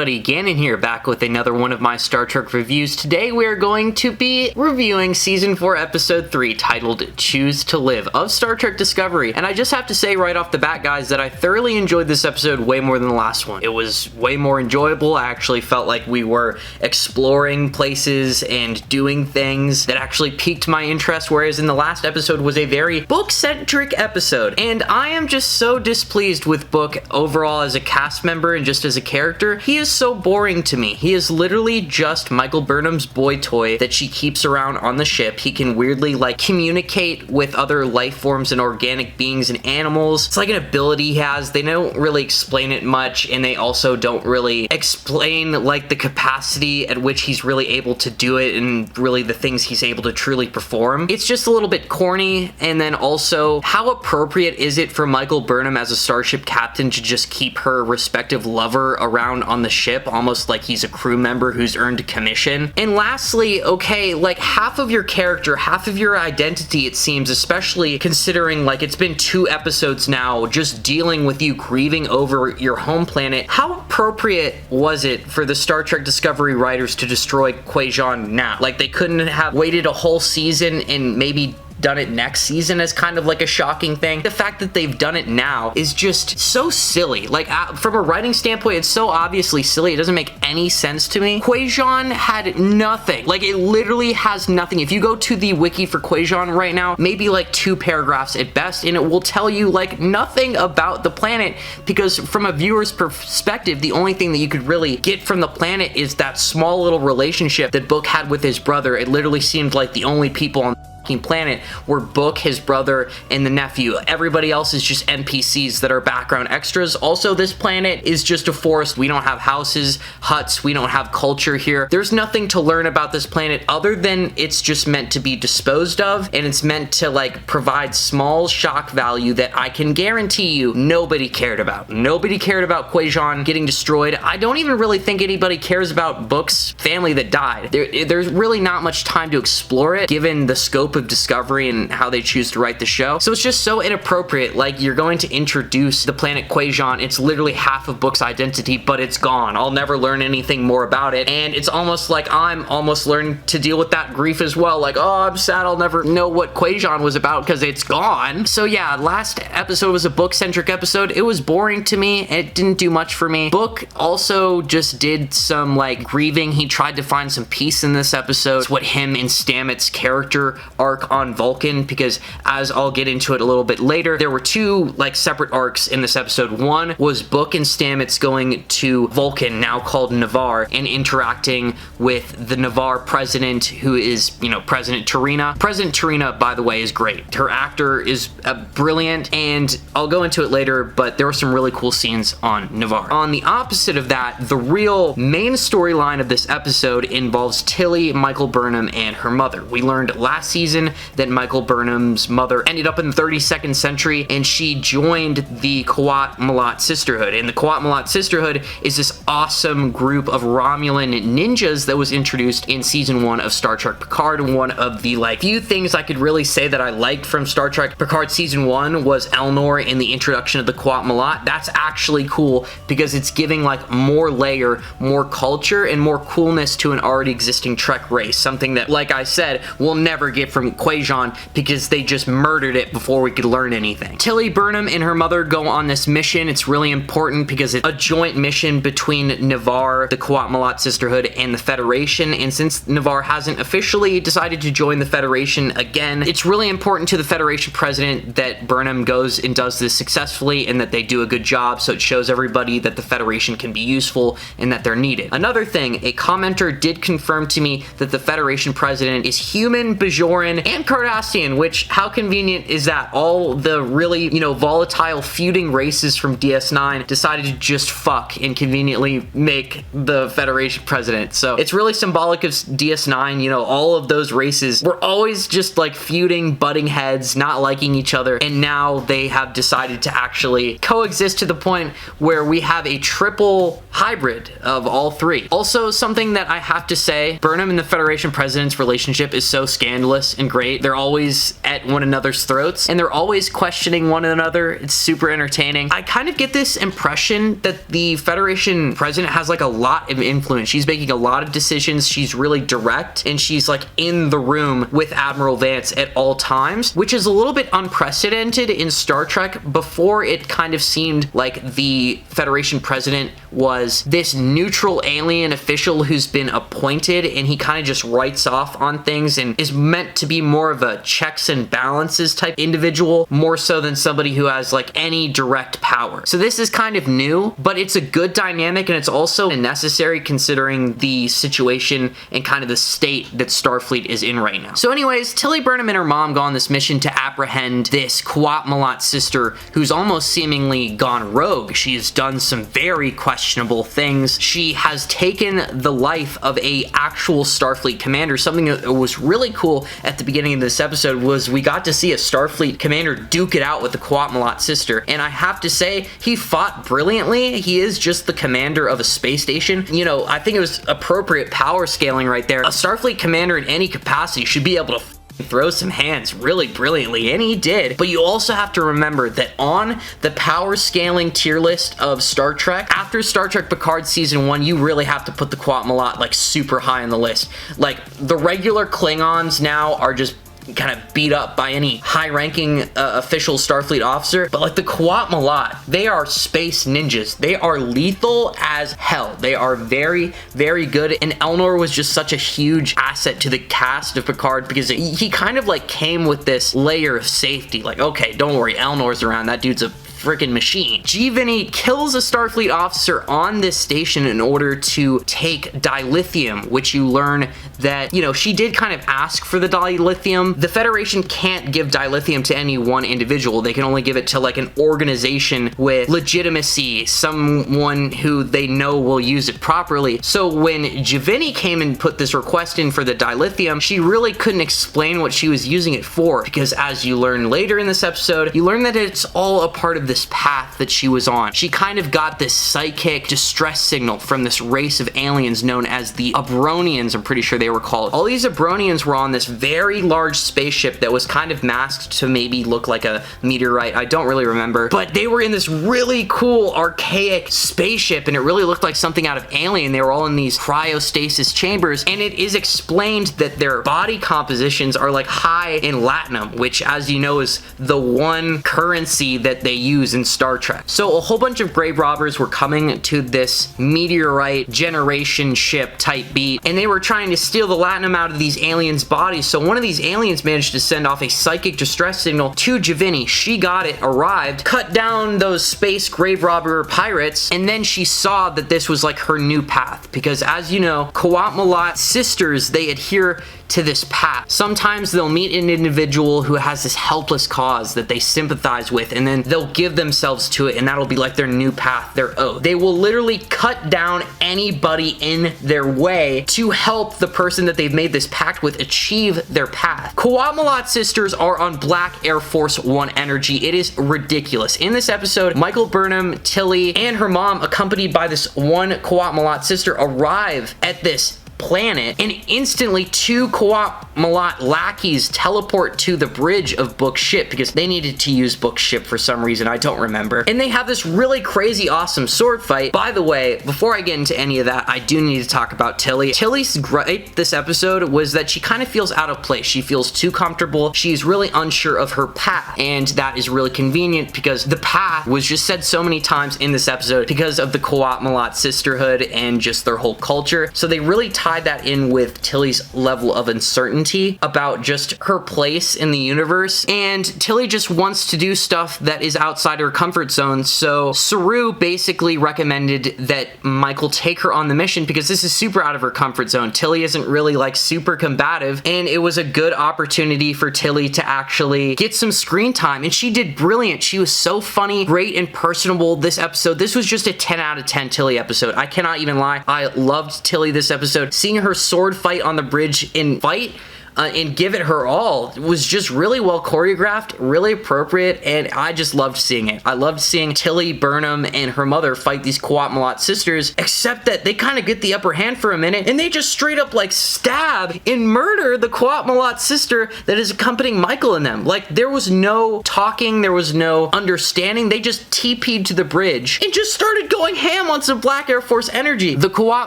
everybody, Gannon here, back with another one of my Star Trek reviews. Today we are going to be reviewing Season 4, Episode 3, titled Choose to Live of Star Trek Discovery. And I just have to say right off the bat, guys, that I thoroughly enjoyed this episode way more than the last one. It was way more enjoyable. I actually felt like we were exploring places and doing things that actually piqued my interest, whereas in the last episode was a very book-centric episode. And I am just so displeased with Book overall as a cast member and just as a character. He is so boring to me. He is literally just Michael Burnham's boy toy that she keeps around on the ship. He can weirdly communicate with other life forms and organic beings and animals. It's like an ability he has. They don't really explain it much, and they also don't really explain the capacity at which he's really able to do it and really the things he's able to truly perform. It's just a little bit corny, and then also how appropriate is it for Michael Burnham as a starship captain to just keep her respective lover around on the ship, almost like he's a crew member who's earned a commission. And lastly, okay, half of your character, half of your identity, it seems, especially considering it's been 2 episodes now just dealing with you grieving over your home planet. How appropriate was it for the Star Trek Discovery writers to destroy Kwejian now? They couldn't have waited a whole season and maybe done it next season as kind of a shocking thing. The fact that they've done it now is just so silly. From a writing standpoint, it's so obviously silly. It doesn't make any sense to me. Kwejian had nothing. It literally has nothing. If you go to the wiki for Kwejian right now, maybe 2 paragraphs at best, and it will tell you nothing about the planet, because from a viewer's perspective, the only thing that you could really get from the planet is that small little relationship that Book had with his brother. It literally seemed like the only people on planet were Book, his brother, and the nephew. Everybody else is just NPCs that are background extras. Also, this planet is just a forest. We don't have houses, huts, we don't have culture here. There's nothing to learn about this planet other than it's just meant to be disposed of, and it's meant to provide small shock value that I can guarantee you nobody cared about. Nobody cared about Kwejian getting destroyed. I don't even really think anybody cares about Book's family that died. There's really not much time to explore it given the scope of Discovery and how they choose to write the show. So it's just so inappropriate. You're going to introduce the planet Kwejian. It's literally half of Book's identity, but it's gone. I'll never learn anything more about it. And it's almost like I'm almost learning to deal with that grief as well. Oh, I'm sad I'll never know what Kwejian was about because it's gone. So yeah, last episode was a Book-centric episode. It was boring to me. It didn't do much for me. Book also just did some grieving. He tried to find some peace in this episode. It's what him and Stamets' character arc on Vulcan, because as I'll get into it a little bit later, there were 2 separate arcs in this episode. One was Book and Stamets going to Vulcan, now called Navarre, and interacting with the Navarre president, who is, President Tarina. President Tarina, by the way, is great. Her actor is brilliant, and I'll go into it later, but there were some really cool scenes on Navarre. On the opposite of that, the real main storyline of this episode involves Tilly, Michael Burnham, and her mother. We learned last season that Michael Burnham's mother ended up in the 32nd century, and she joined the Qoowat Milat sisterhood. And the Qoowat Milat sisterhood is this awesome group of Romulan ninjas that was introduced in season 1 of Star Trek Picard. One of the few things I could really say that I liked from Star Trek Picard season 1 was Elnor in the introduction of the Qoowat Milat. That's actually cool because it's giving more layer, more culture, and more coolness to an already existing Trek race. Something that, like I said, we'll never get from Kwejian because they just murdered it before we could learn anything. Tilly Burnham and her mother go on this mission. It's really important because it's a joint mission between Navarre, the Qoowat Milat sisterhood, and the Federation. And since Navarre hasn't officially decided to join the Federation again, it's really important to the Federation president that Burnham goes and does this successfully and that they do a good job, so it shows everybody that the Federation can be useful and that they're needed. Another thing, a commenter did confirm to me that the Federation president is human, Bajoran, and Cardassian, which, how convenient is that? All the really, volatile feuding races from DS9 decided to just fuck and conveniently make the Federation president. So it's really symbolic of DS9. All of those races were always just feuding, butting heads, not liking each other, and now they have decided to actually coexist to the point where we have a triple hybrid of all 3. Also, something that I have to say, Burnham and the Federation president's relationship is so scandalous. and great. They're always at one another's throats, and they're always questioning one another. It's super entertaining. I kind of get this impression that the Federation president has like a lot of influence. She's making a lot of decisions. She's really direct, and she's like in the room with Admiral Vance at all times, which is a little bit unprecedented in Star Trek. Before, it kind of seemed like the Federation president was this neutral alien official who's been appointed, and he kind of just writes off on things and is meant to be more of a checks and balances type individual, more so than somebody who has like any direct power. So this is kind of new, but it's a good dynamic, and it's also necessary considering the situation and kind of the state that Starfleet is in right now. So anyways, Tilly, Burnham, and her mom go on this mission to apprehend this Qoowat Milat sister who's almost seemingly gone rogue. She's done some very questionable things. She has taken the life of a actual Starfleet commander. Something that was really cool at the beginning of this episode was we got to see a Starfleet commander duke it out with the Qoowat Milat sister, and I have to say, he fought brilliantly. He is just the commander of a space station. You know, I think it was appropriate power scaling right there. A Starfleet commander in any capacity should be able to throw some hands really brilliantly, and he did. But you also have to remember that on the power scaling tier list of Star Trek, after Star Trek Picard Season 1, you really have to put the Qoowat Milat like super high on the list. Like, the regular Klingons now are just kind of beat up by any high-ranking official Starfleet officer, but like the Qoowat Milat, they are space ninjas. They are lethal as hell. They are very, very good, and Elnor was just such a huge asset to the cast of Picard because he kind of like came with this layer of safety. Like, okay, don't worry, Elnor's around. That dude's a freaking machine. G-Vinny kills a Starfleet officer on this station in order to take dilithium, which you learn that, you know, she did kind of ask for the dilithium. The Federation can't give dilithium to any one individual. They can only give it to like an organization with legitimacy, someone who they know will use it properly. So when G-Vinny came and put this request in for the dilithium, she really couldn't explain what she was using it for, because as you learn later in this episode, you learn that it's all a part of this path that she was on. She kind of got this psychic distress signal from this race of aliens known as the Abronians, I'm pretty sure they were called. All these Abronians were on this very large spaceship that was kind of masked to maybe look like a meteorite. I don't really remember, but they were in this really cool archaic spaceship, and it really looked like something out of Alien. They were all in these cryostasis chambers, and it is explained that their body compositions are like high in latinum, which, as you know, is the one currency that they use in Star Trek. So a whole bunch of grave robbers were coming to this meteorite generation ship type beat, and they were trying to steal the latinum out of these aliens' bodies. So one of these aliens managed to send off a psychic distress signal to G-Vinny. She got it, arrived, cut down those space grave robber pirates, and then she saw that this was like her new path, because as you know, Qoowat Milat sisters, they adhere to this path. Sometimes they'll meet an individual who has this helpless cause that they sympathize with, and then they'll give themselves to it, and that'll be like their new path, their oath. They will literally cut down anybody in their way to help the person that they've made this pact with achieve their path. Qoowat Milat sisters are on Black Air Force One energy. It is ridiculous. In this episode, Michael Burnham, Tilly, and her mom, accompanied by this one Qoowat Milat sister, arrive at this planet, and instantly two Qoowat Milat lackeys teleport to the bridge of Book's ship because they needed to use Book's ship for some reason, I don't remember. And they have this really crazy awesome sword fight. By the way, before I get into any of that, I do need to talk about Tilly. Tilly's gripe this episode was that she kind of feels out of place. She feels too comfortable. She's really unsure of her path, and that is really convenient because the path was just said so many times in this episode because of the Qoowat Milat sisterhood and just their whole culture. So they really tied that in with Tilly's level of uncertainty about just her place in the universe, and Tilly just wants to do stuff that is outside her comfort zone. So Saru basically recommended that Michael take her on the mission because this is super out of her comfort zone. Tilly isn't really like super combative, and it was a good opportunity for Tilly to actually get some screen time, and she did brilliant. She was so funny, great, and personable this episode. This was just a 10 out of 10 Tilly episode. I cannot even lie. I loved Tilly this episode. Seeing her sword fight on the bridge in fight and give it her all. It was just really well choreographed, really appropriate, and I just loved seeing it. I loved seeing Tilly, Burnham, and her mother fight these Qoowat Milat sisters, except that they kind of get the upper hand for a minute, and they just straight up like stab and murder the Qoowat Milat sister that is accompanying Michael and them. Like, there was no talking, there was no understanding. They just TP'd to the bridge and just started going ham on some Black Air Force energy. The Qoowat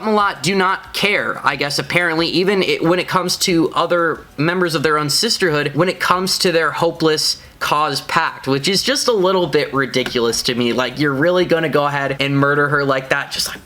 Milat do not care, I guess, apparently, even when it comes to other members of their own sisterhood, when it comes to their hopeless cause pact, which is just a little bit ridiculous to me. Like, you're really gonna go ahead and murder her like that, just like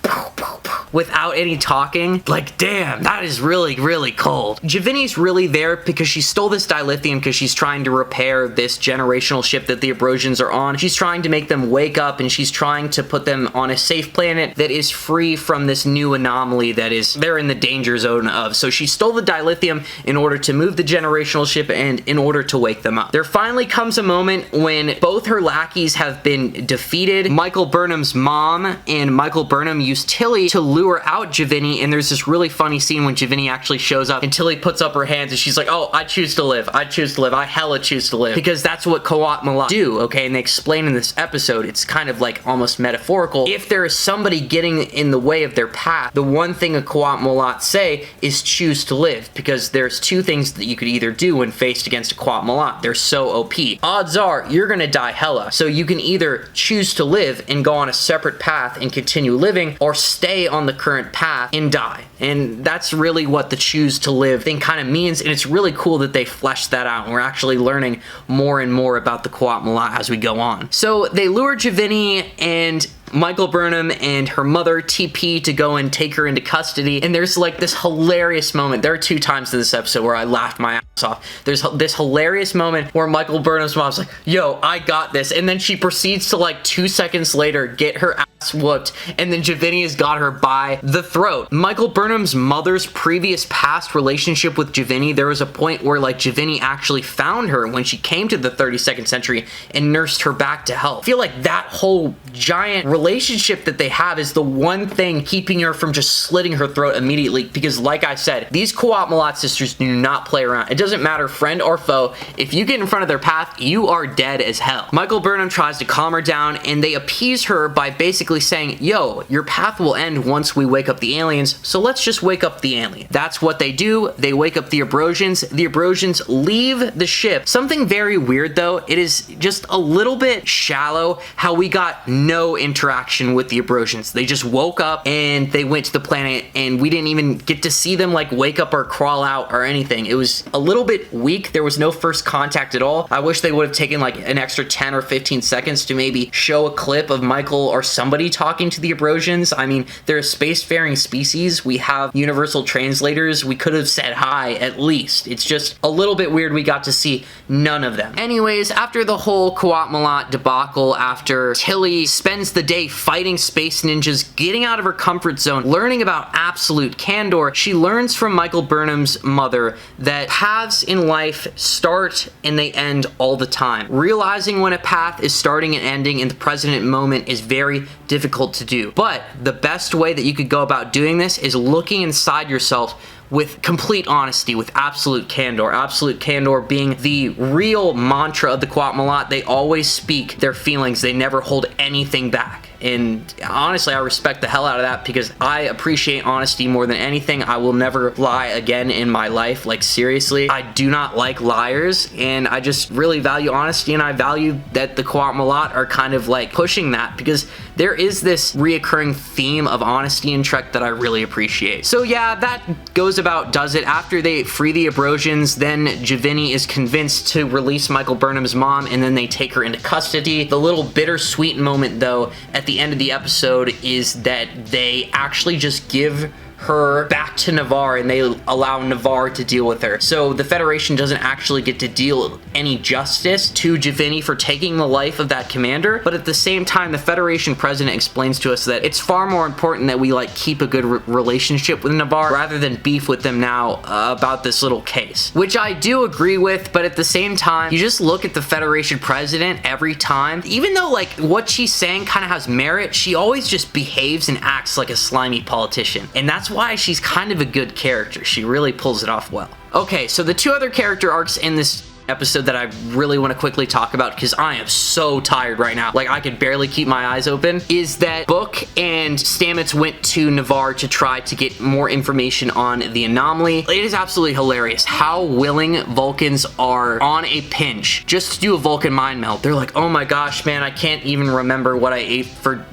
without any talking? Like, damn, that is really, really cold. Javini's really there because she stole this dilithium because she's trying to repair this generational ship that the Abrosians are on. She's trying to make them wake up, and she's trying to put them on a safe planet that is free from this new anomaly that is they're in the danger zone of. So she stole the dilithium in order to move the generational ship and in order to wake them up. There finally comes a moment when both her lackeys have been defeated. Michael Burnham's mom and Michael Burnham use Tilly to lure out Javini, and there's this really funny scene when Javini actually shows up and Tilly puts up her hands and she's like, oh, I choose to live. I choose to live. I hella choose to live. Because that's what Qoowat Milat do, okay? And they explain in this episode, it's kind of like almost metaphorical. If there is somebody getting in the way of their path, the one thing a Qoowat Milat say is choose to live, because there's two things that you could either do when faced against a Qoowat Milat. They're so OP. Odds are you're gonna die hella. So you can either choose to live and go on a separate path and continue living, or stay on the current path and die. And that's really what the choose to live thing kind of means, and it's really cool that they fleshed that out, and we're actually learning more and more about the Qoowat Milat as we go on. So they lure Javini, and Michael Burnham and her mother TP to go and take her into custody, and there's like this hilarious moment. There are two times in this episode where I laughed my ass off. There's this hilarious moment where Michael Burnham's mom's like, yo, I got this, and then she proceeds to like 2 seconds later get her ass whooped, and then Javini has got her by the throat. Michael Burnham's mother's previous past relationship with Javini, there was a point where like Javini actually found her when she came to the 32nd century and nursed her back to health. I feel like that whole giant relationship that they have is the one thing keeping her from just slitting her throat immediately, because like I said, these Qoowat Milat sisters do not play around. It doesn't matter friend or foe. If you get in front of their path, you are dead as hell. Michael Burnham tries to calm her down, and they appease her by basically saying, yo, your path will end once we wake up the aliens, so let's just wake up the alien. That's what they do. They wake up the Abrosians. The Abrosians leave the ship. Something very weird though, it is just a little bit shallow how we got no interaction with the Abrosians. They just woke up and they went to the planet, and we didn't even get to see them like wake up or crawl out or anything. It was a little bit weak. There was no first contact at all. I wish they would have taken like an extra 10 or 15 seconds to maybe show a clip of Michael or somebody talking to the Abrosians. I mean, they're a spacefaring species. We have universal translators. We could have said hi at least. It's just a little bit weird we got to see none of them. Anyways, after the whole Qoowat Milat debacle, after Tilly spends the day fighting space ninjas, getting out of her comfort zone, learning about absolute candor, she learns from Michael Burnham's mother that paths in life start and they end all the time. Realizing when a path is starting and ending in the present moment is very difficult to do. But the best way that you could go about doing this is looking inside yourself with complete honesty, with absolute candor. Absolute candor being the real mantra of the Qoowat Milat. They always speak their feelings. They never hold anything back. And honestly, I respect the hell out of that because I appreciate honesty more than anything. I will never lie again in my life. Like, seriously, I do not like liars, and I just really value honesty, and I value that the Qoowat Milat are kind of like pushing that, because there is this reoccurring theme of honesty in Trek that I really appreciate. So yeah, that goes about does it. After they free the Abrosians, then Javini is convinced to release Michael Burnham's mom, and then they take her into custody. The little bittersweet moment though at the end of the episode is that they actually just give her back to Navarre, and they allow Navarre to deal with her. So the Federation doesn't actually get to deal any justice to Javini for taking the life of that commander, but at the same time, the Federation president explains to us that it's far more important that we like keep a good relationship with Navarre rather than beef with them now about this little case, which I do agree with. But at the same time, you just look at the Federation president every time, even though like what she's saying kind of has merit, she always just behaves and acts like a slimy politician, and that's that's why she's kind of a good character. She really pulls it off well. Okay, so the two other character arcs in this episode that I really want to quickly talk about, because I am so tired right now, like I could barely keep my eyes open, is that Book and Stamets went to Navarre to try to get more information on the anomaly. It is absolutely hilarious how willing Vulcans are on a pinch just to do a Vulcan mind meld. They're like, oh my gosh, man, I can't even remember what I ate for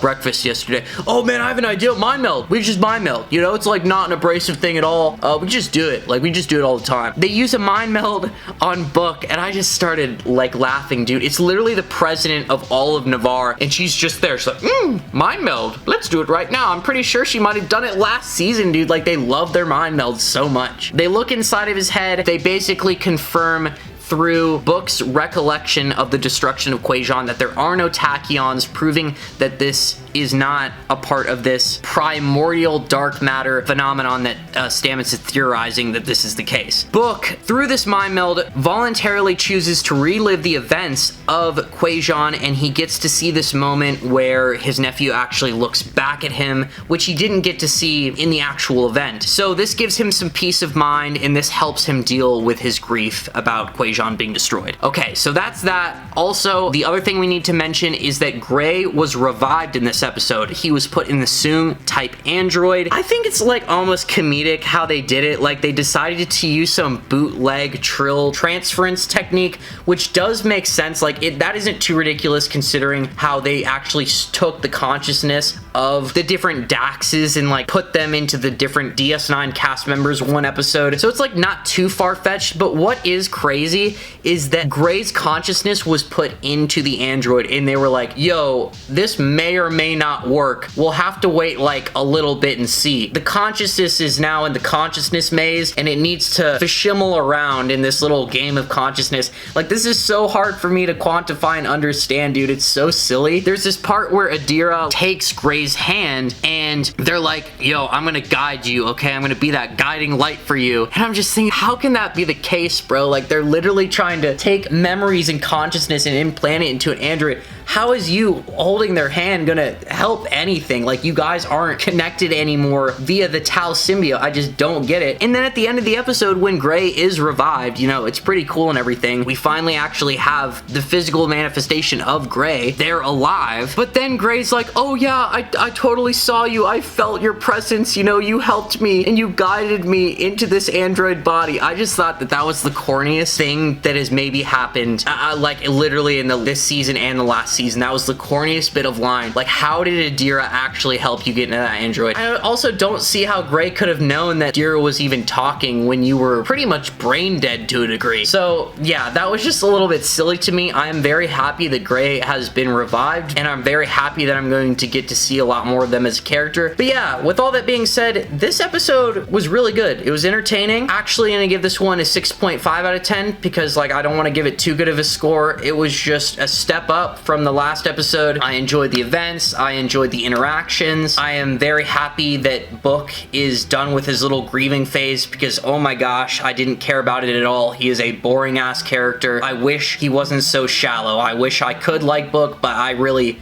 breakfast yesterday. Oh man, I have an idea. Mind meld. We just mind meld. You know, it's like not an abrasive thing at all. We just do it. Like, we just do it all the time. They use a mind meld on Book, and I just started like laughing, dude. It's literally the president of all of Navarre, and she's just there. She's like, mind meld. Let's do it right now. I'm pretty sure she might have done it last season, dude. Like, they love their mind melds so much. They look inside of his head. They basically confirm through Book's recollection of the destruction of Quajon that there are no tachyons, proving that this is not a part of this primordial dark matter phenomenon that Stamets is theorizing that this is the case. Book, through this mind meld, voluntarily chooses to relive the events of Quajon, and he gets to see this moment where his nephew actually looks back at him, which he didn't get to see in the actual event. So this gives him some peace of mind, and this helps him deal with his grief about Quajon being destroyed. Okay, so that's that. Also, the other thing we need to mention is that Gray was revived in this episode. He was put in the Soong type android. I think it's like almost comedic how they did it. Like, they decided to use some bootleg trill transference technique, which does make sense. Like, that isn't too ridiculous considering how they actually took the consciousness of the different Daxes and like put them into the different DS9 cast members one episode. So it's like not too far-fetched, but what is crazy is that Gray's consciousness was put into the android, and they were like, yo, this may or may not work. We'll have to wait like a little bit and see. The consciousness is now in the consciousness maze, and it needs to shimble around in this little game of consciousness. Like, this is so hard for me to quantify and understand, dude. It's so silly. There's this part where Adira takes Gray's hand, and they're like, yo, I'm gonna guide you, okay? I'm gonna be that guiding light for you. And I'm just thinking, how can that be the case, bro? Like, they're literally trying to take memories and consciousness and implant it into an android. How is you holding their hand gonna help anything? Like, you guys aren't connected anymore via the Tau symbiote. I just don't get it. And then at the end of the episode, when Gray is revived, you know, it's pretty cool and everything. We finally actually have the physical manifestation of Gray. They're alive. But then Gray's like, oh yeah, I totally saw you. I felt your presence. You know, you helped me and you guided me into this android body. I just thought that that was the corniest thing that has maybe happened, like literally in this season and the last season. That was the corniest bit of line. Like, how did Adira actually help you get into that android? I also don't see how Gray could have known that Adira was even talking when you were pretty much brain dead to a degree. So yeah, that was just a little bit silly to me. I am very happy that Gray has been revived, and I'm very happy that I'm going to get to see a lot more of them as a character. But yeah, with all that being said, this episode was really good. It was entertaining. Actually, I'm gonna give this one a 6.5 out of 10 because, like, I don't want to give it too good of a score. It was just a step up from the last episode. I enjoyed the events. I enjoyed the interactions. I am very happy that Book is done with his little grieving phase because, oh my gosh, I didn't care about it at all. He is a boring ass character. I wish he wasn't so shallow. I wish I could like Book, but I really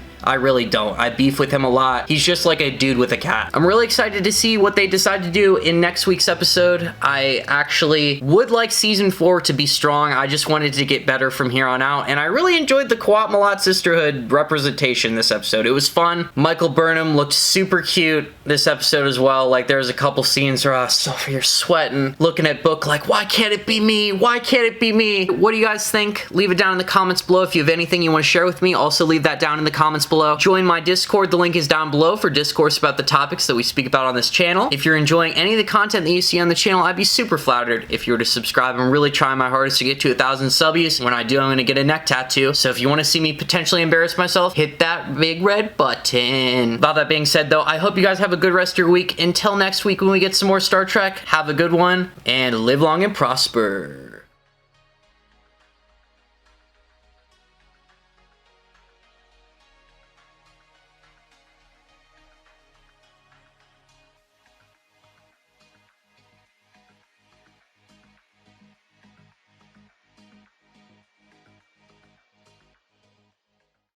don't. I beef with him a lot. He's just like a dude with a cat. I'm really excited to see what they decide to do in next week's episode. I actually would like season 4 to be strong. I just wanted to get better from here on out, and I really enjoyed the Qoowat Milat sisterhood representation this episode. It was fun. Michael Burnham looked super cute this episode as well. Like, there was a couple scenes where you're sweating, looking at Book like, why can't it be me? Why can't it be me? What do you guys think? Leave it down in the comments below. If you have anything you want to share with me, also leave that down in the comments below. Join my Discord. The link is down below for discourse about the topics that we speak about on this channel. If you're enjoying any of the content that you see on the channel, I'd be super flattered if you were to subscribe. I'm really trying my hardest to get to 1,000 subbies. When I do, I'm going to get a neck tattoo. So if you want to see me potentially embarrass myself, hit that big red button. About that being said, though, I hope you guys have a good rest of your week. Until next week when we get some more Star Trek, have a good one and live long and prosper.